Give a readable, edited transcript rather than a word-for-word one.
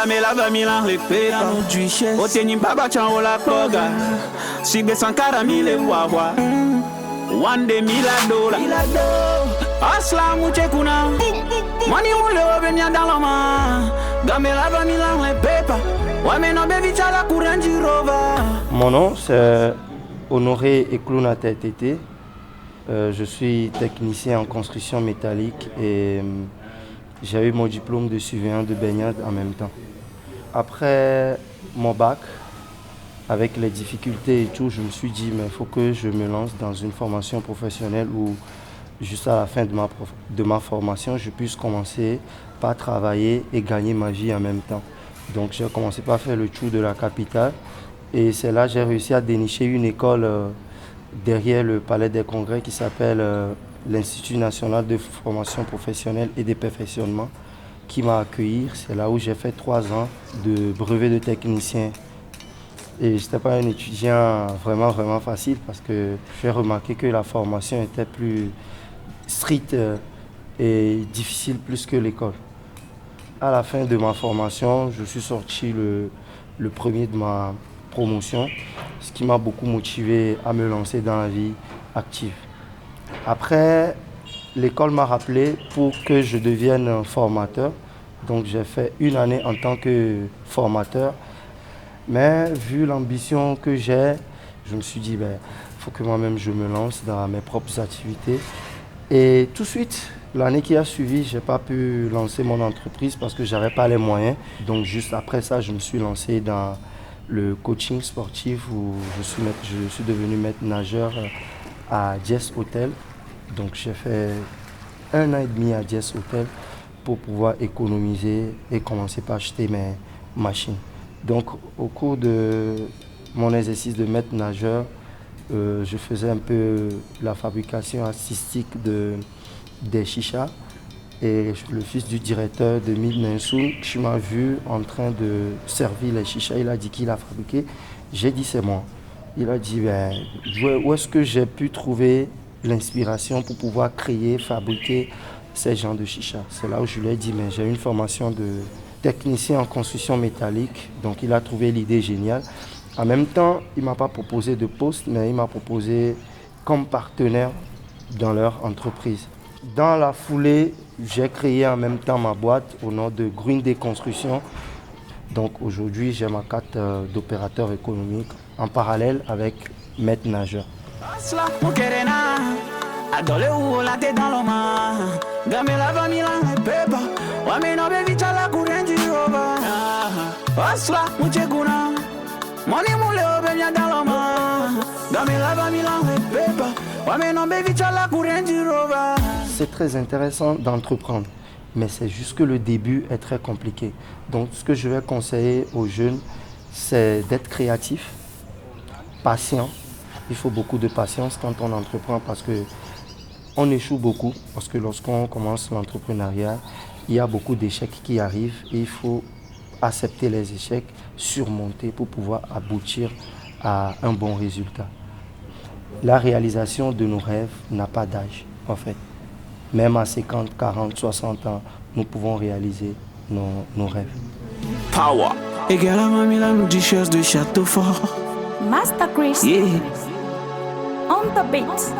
Game la Milan le pepa Oteni baba changola koga Sigbe sankara mile wawa One day $1,000 Asla muche kuna Money mule obenya dalama Game la Milan le pepa Wame no bevi chala kuranji rova. Mon nom c'est Honoré Eklouna Tété. Je suis technicien en construction métallique et j'ai eu mon diplôme de surveillant de baignade en même temps. Après mon bac, avec les difficultés et tout, je me suis dit mais il faut que je me lance dans une formation professionnelle où juste à la fin de ma formation, je puisse commencer par travailler et gagner ma vie en même temps. Donc j'ai commencé par faire le tour de la capitale et c'est là que j'ai réussi à dénicher une école derrière le Palais des Congrès qui s'appelle l'Institut national de formation professionnelle et de perfectionnement qui m'a accueilli. C'est là où j'ai fait 3 ans de brevet de technicien. Et je n'étais pas un étudiant vraiment facile parce que j'ai remarqué que la formation était plus stricte et difficile plus que l'école. À la fin de ma formation, je suis sorti le premier de ma promotion, ce qui m'a beaucoup motivé à me lancer dans la vie active. Après, l'école m'a rappelé pour que je devienne formateur. Donc j'ai fait 1 année en tant que formateur. Mais vu l'ambition que j'ai, je me suis dit, il faut que moi-même je me lance dans mes propres activités. Et tout de suite, l'année qui a suivi, je n'ai pas pu lancer mon entreprise parce que je n'avais pas les moyens. Donc juste après ça, je me suis lancé dans le coaching sportif où je suis devenu maître nageur à Jess Hotel. Donc j'ai fait 1 an et demi à Jess Hotel pour pouvoir économiser et commencer par acheter mes machines. Donc au cours de mon exercice de maître nageur, je faisais un peu la fabrication artistique des chichas. Et le fils du directeur de Mid Nensoun, qui m'a vu en train de servir les chichas, il a dit qu'il a fabriqué. J'ai dit c'est moi. Il a dit où est-ce que j'ai pu trouver l'inspiration pour pouvoir créer, fabriquer ces genres de chichas. C'est là où je lui ai dit mais j'ai une formation de technicien en construction métallique. Donc il a trouvé l'idée géniale. En même temps, il ne m'a pas proposé de poste, mais il m'a proposé comme partenaire dans leur entreprise. Dans la foulée, j'ai créé en même temps ma boîte au nom de Green Day Construction. Donc aujourd'hui, j'ai ma carte d'opérateur économique en parallèle avec maître nageur. C'est très intéressant d'entreprendre, mais c'est juste que le début est très compliqué. Donc ce que je vais conseiller aux jeunes, c'est d'être créatif, patient. Il faut beaucoup de patience quand on entreprend parce qu'on échoue beaucoup. Parce que lorsqu'on commence l'entrepreneuriat, il y a beaucoup d'échecs qui arrivent et il faut accepter les échecs, surmonter pour pouvoir aboutir à un bon résultat. La réalisation de nos rêves n'a pas d'âge, en fait. Même à 50, 40, 60 ans, nous pouvons réaliser nos rêves. Power. Également, Milan, du choses de château fort. Master Chris. Yeah. On the beat.